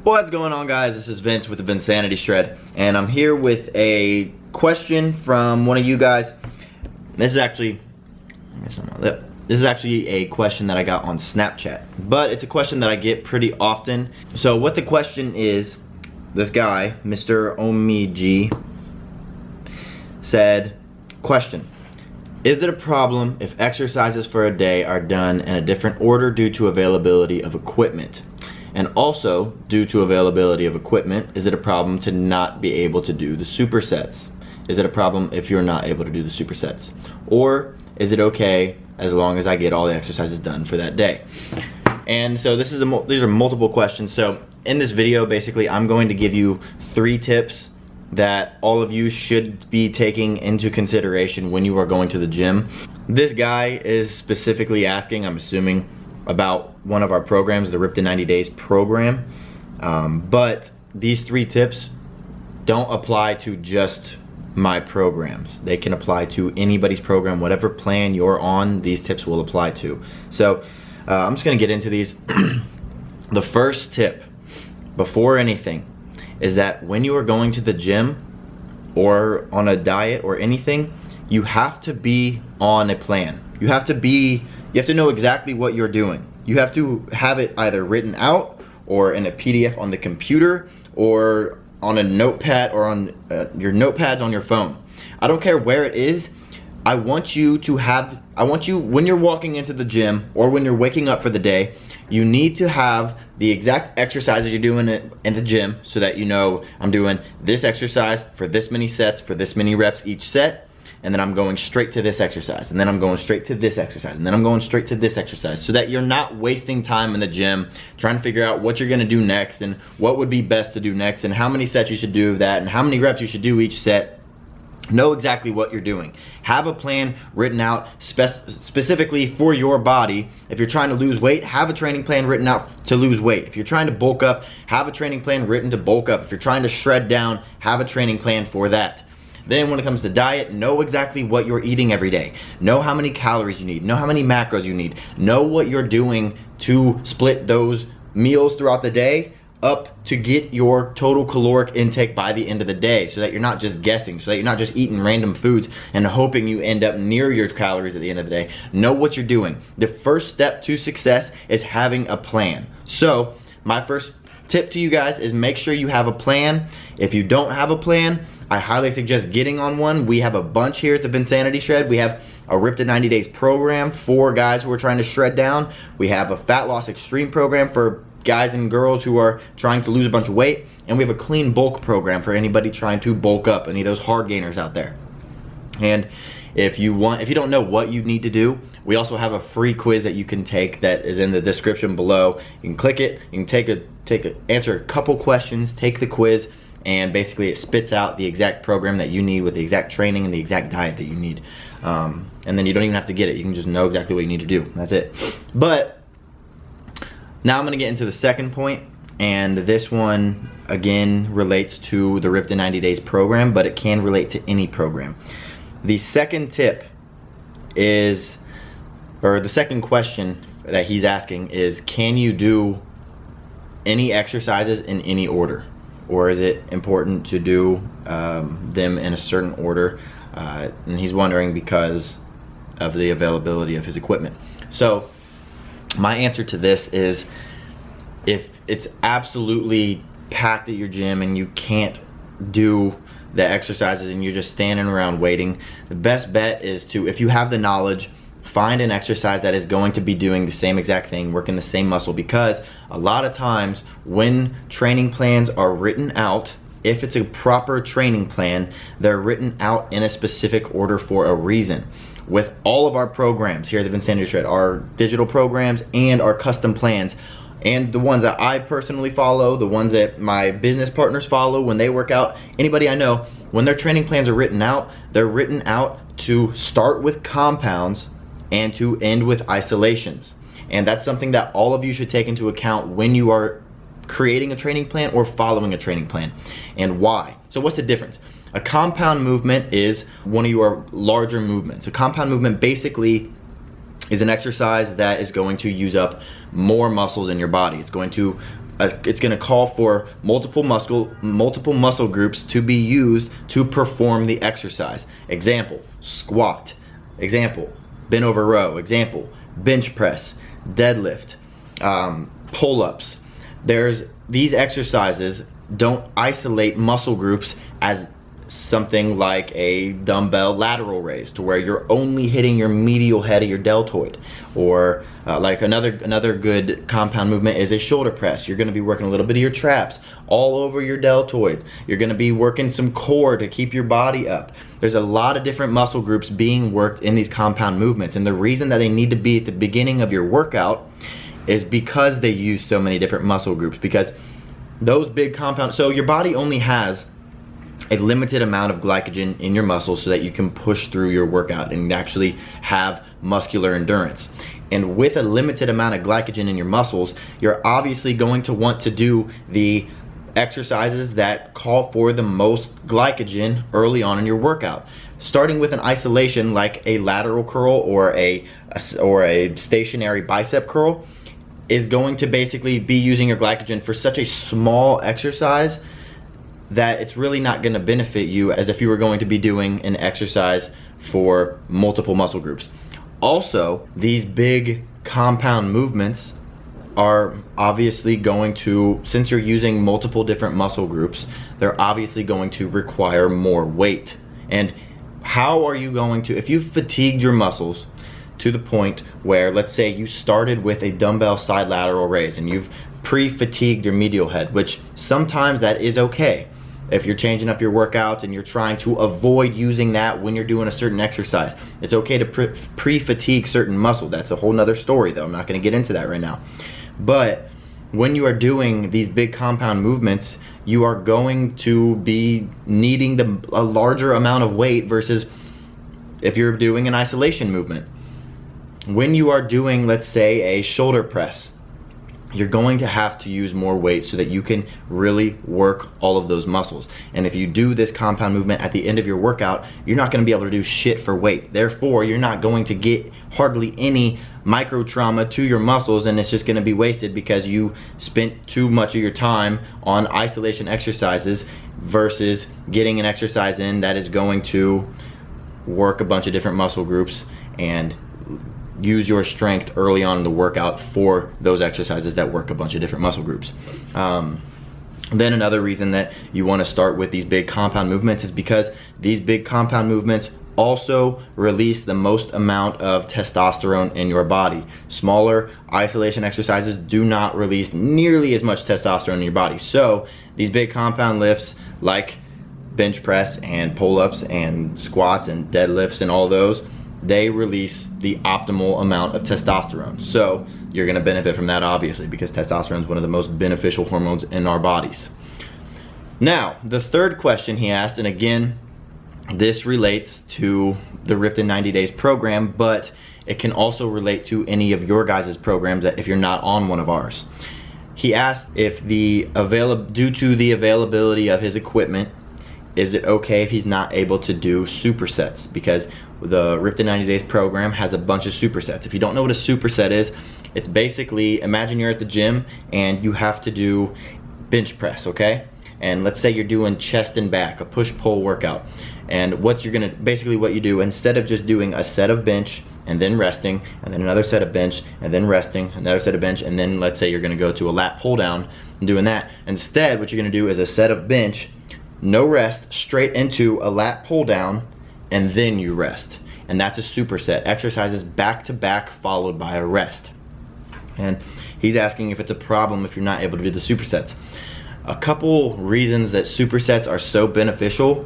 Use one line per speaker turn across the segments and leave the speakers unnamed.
What's going on, guys? This is Vince with the Vinsanity Shred, and I'm here with a question from one of you guys. This is actually a question that I got on Snapchat, but it's a question that I get pretty often. So what the question is, this guy, Mr. Omiji, said, question: is it a problem if exercises for a day are done in a different order due to availability of equipment? And also, due to availability of equipment, is it a problem to not be able to do the supersets? Is it a problem if you're not able to do the supersets? Or is it okay as long as I get all the exercises done for that day? And so these are multiple questions. So in this video, basically, I'm going to give you 3 tips that all of you should be taking into consideration when you are going to the gym. This guy is specifically asking, I'm assuming, about one of our programs, the Ripped in 90 Days program. But these 3 tips don't apply to just my programs. They can apply to anybody's program. Whatever plan you're on, these tips will apply to. So I'm just gonna get into these. The first tip, before anything, is that when you are going to the gym or on a diet or anything, you have to be on a plan. You have to know exactly what you're doing. You have to have it either written out or in a PDF on the computer or on a notepad or on your notepads on your phone. I don't care where it is. I want you, when you're walking into the gym or when you're waking up for the day, you need to have the exact exercises you're doing in the gym so that you know, I'm doing this exercise for this many sets, for this many reps each set, and then I'm going straight to this exercise, and then I'm going straight to this exercise, and then I'm going straight to this exercise, so that you're not wasting time in the gym trying to figure out what you're gonna do next and what would be best to do next and how many sets you should do of that and how many reps you should do each set. Know exactly what you're doing. Have a plan written out specifically for your body. If you're trying to lose weight, have a training plan written out to lose weight. If you're trying to bulk up, have a training plan written to bulk up. If you're trying to shred down, have a training plan for that. Then when it comes to diet, know exactly what you're eating every day. Know how many calories you need. Know how many macros you need. Know what you're doing to split those meals throughout the day up to get your total caloric intake by the end of the day, so that you're not just guessing, so that you're not just eating random foods and hoping you end up near your calories at the end of the day. Know what you're doing. The first step to success is having a plan. So my first tip to you guys is make sure you have a plan. If you don't have a plan, I highly suggest getting on one. We have a bunch here at the Vinsanity Shred. We have a Ripped in 90 Days program for guys who are trying to shred down. We have a Fat Loss Extreme program for guys and girls who are trying to lose a bunch of weight. And we have a clean bulk program for anybody trying to bulk up, any of those hard gainers out there. And if you don't know what you need to do, we also have a free quiz that you can take that is in the description below. You can click it, you can answer a couple questions, take the quiz, and basically it spits out the exact program that you need with the exact training and the exact diet that you need. And then you don't even have to get it. You can just know exactly what you need to do. That's it. But now I'm gonna get into the second point, and this one again relates to the Ripped in 90 Days program, but it can relate to any program. The second tip is, or the second question that he's asking is, can you do any exercises in any order? Or is it important to do them in a certain order? And he's wondering because of the availability of his equipment. So my answer to this is, if it's absolutely packed at your gym and you can't do the exercises and you're just standing around waiting, the best bet is to, if you have the knowledge, find an exercise that is going to be doing the same exact thing, working the same muscle, because a lot of times when training plans are written out, if it's a proper training plan, they're written out in a specific order for a reason. With all of our programs here at the Vinsanity Shred, our digital programs and our custom plans, and the ones that I personally follow, the ones that my business partners follow when they work out, anybody I know, when their training plans are written out, they're written out to start with compounds and to end with isolations. And that's something that all of you should take into account when you are creating a training plan or following a training plan. And why? So what's the difference? A compound movement is one of your larger movements. A compound movement basically is an exercise that is going to use up more muscles in your body. It's going to it's going to call for multiple muscle groups to be used to perform the exercise. Example, squat. Example, bent over row. Example, bench press, deadlift, pull-ups. These exercises don't isolate muscle groups as something like a dumbbell lateral raise, to where you're only hitting your medial head of your deltoid, or like another good compound movement is a shoulder press. You're going to be working a little bit of your traps all over your deltoids. You're going to be working some core to keep your body up. There's a lot of different muscle groups being worked in these compound movements, and the reason that they need to be at the beginning of your workout is because they use so many different muscle groups. Because those big compound, so your body only has a limited amount of glycogen in your muscles so that you can push through your workout and actually have muscular endurance. And with a limited amount of glycogen in your muscles, you're obviously going to want to do the exercises that call for the most glycogen early on in your workout. Starting with an isolation like a lateral curl or a stationary bicep curl is going to basically be using your glycogen for such a small exercise that it's really not going to benefit you as if you were going to be doing an exercise for multiple muscle groups. Also, these big compound movements are obviously going to, since you're using multiple different muscle groups, they're obviously going to require more weight. And how are you going to, if you've fatigued your muscles to the point where, let's say you started with a dumbbell side lateral raise and you've pre-fatigued your medial head, which sometimes that is okay. If you're changing up your workouts and you're trying to avoid using that when you're doing a certain exercise, it's okay to pre-fatigue certain muscle. That's a whole nother story though. I'm not going to get into that right now. But when you are doing these big compound movements, you are going to be needing a larger amount of weight versus if you're doing an isolation movement. When you are doing, let's say, a shoulder press, you're going to have to use more weight so that you can really work all of those muscles. And if you do this compound movement at the end of your workout, you're not going to be able to do shit for weight. Therefore, you're not going to get hardly any micro trauma to your muscles, and it's just going to be wasted because you spent too much of your time on isolation exercises versus getting an exercise in that is going to work a bunch of different muscle groups and use your strength early on in the workout for those exercises that work a bunch of different muscle groups. Then another reason that you want to start with these big compound movements is because these big compound movements also release the most amount of testosterone in your body. Smaller isolation exercises do not release nearly as much testosterone in your body. So these big compound lifts like bench press and pull-ups and squats and deadlifts and all those, they release the optimal amount of testosterone. So you're going to benefit from that, obviously, because testosterone is one of the most beneficial hormones in our bodies. Now, the third question he asked, and again, this relates to the Ripped in 90 Days program, but it can also relate to any of your guys' programs that if you're not on one of ours. He asked if due to the availability of his equipment, is it okay if he's not able to do supersets? Because the Ripped in 90 Days program has a bunch of supersets. If you don't know what a superset is, it's basically, imagine you're at the gym and you have to do bench press, okay? And let's say you're doing chest and back, a push-pull workout. And what you do, instead of just doing a set of bench and then resting, and then another set of bench, and then resting, another set of bench, and then let's say you're gonna go to a lat pull down and doing that. Instead, what you're gonna do is a set of bench, no rest, straight into a lat pull down, and then you rest. And that's a superset. Exercises back to back followed by a rest. And he's asking if it's a problem if you're not able to do the supersets. A couple reasons that supersets are so beneficial.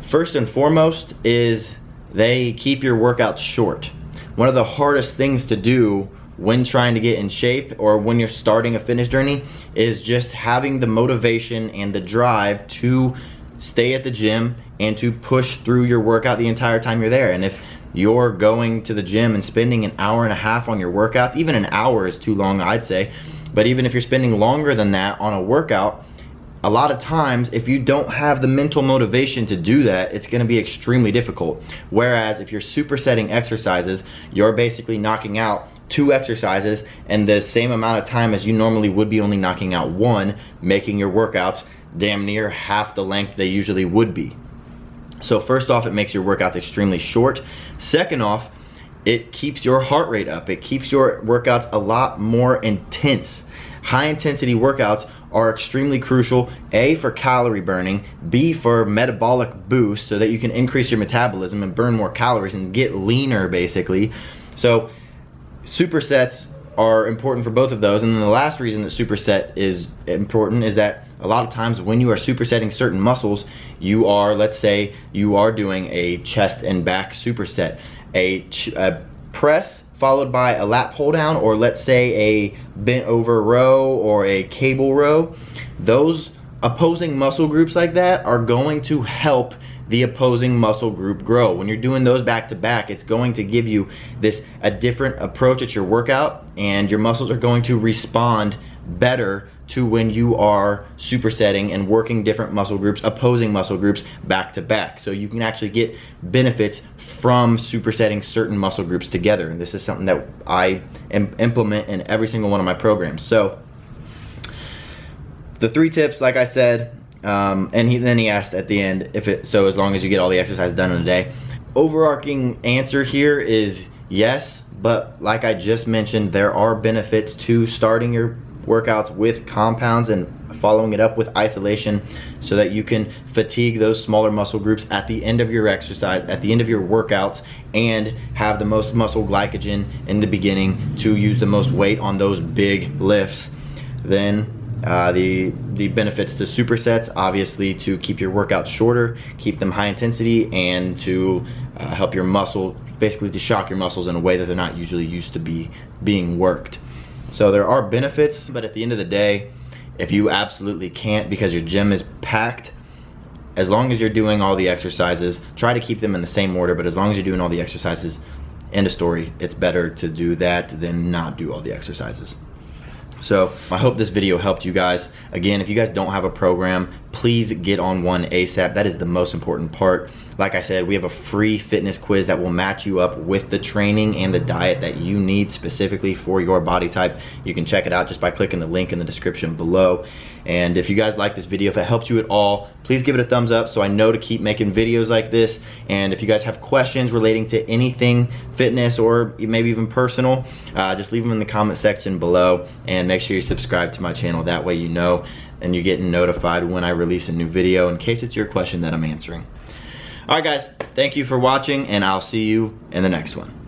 First and foremost is they keep your workouts short. One of the hardest things to do when trying to get in shape or when you're starting a fitness journey is just having the motivation and the drive to stay at the gym and to push through your workout the entire time you're there. And if you're going to the gym and spending an hour and a half on your workouts, even an hour is too long, I'd say, but even if you're spending longer than that on a workout, a lot of times if you don't have the mental motivation to do that, it's going to be extremely difficult. Whereas if you're supersetting exercises, you're basically knocking out 2 exercises in the same amount of time as you normally would be only knocking out 1, making your workouts damn near half the length they usually would be. So first off, it makes your workouts extremely short. Second off, it keeps your heart rate up. It keeps your workouts a lot more intense. High intensity workouts are extremely crucial, A, for calorie burning, B, for metabolic boost so that you can increase your metabolism and burn more calories and get leaner basically. So supersets are important for both of those. And then the last reason that superset is important is that a lot of times when you are supersetting certain muscles, you are, let's say you are doing a chest and back superset, a press followed by a lat pull down, or let's say a bent over row or a cable row. Those opposing muscle groups like that are going to help the opposing muscle group grow. When you're doing those back to back, it's going to give you a different approach at your workout, and your muscles are going to respond better to when you are supersetting and working different muscle groups, opposing muscle groups back to back. So you can actually get benefits from supersetting certain muscle groups together. And this is something that I implement in every single one of my programs. So the 3 tips, like I said, and then he asked at the end so as long as you get all the exercise done in a day. Overarching answer here is yes, but like I just mentioned, there are benefits to starting your workouts with compounds and following it up with isolation so that you can fatigue those smaller muscle groups at the end of your exercise, at the end of your workouts, and have the most muscle glycogen in the beginning to use the most weight on those big lifts. Then the benefits to supersets, obviously to keep your workouts shorter, keep them high intensity, and to help your muscle, basically to shock your muscles in a way that they're not usually used to being worked. So there are benefits, but at the end of the day, if you absolutely can't because your gym is packed, as long as you're doing all the exercises, try to keep them in the same order, but as long as you're doing all the exercises, end of story, it's better to do that than not do all the exercises. So I hope this video helped you guys. Again, if you guys don't have a program, please get on one ASAP. That is the most important part. Like I said, we have a free fitness quiz that will match you up with the training and the diet that you need specifically for your body type. You can check it out just by clicking the link in the description below. And if you guys like this video, if it helped you at all, please give it a thumbs up so I know to keep making videos like this. And if you guys have questions relating to anything fitness or maybe even personal, just leave them in the comment section below, and make sure you subscribe to my channel. That way you know and you're getting notified when I release a new video in case it's your question that I'm answering. Alright guys, thank you for watching, and I'll see you in the next one.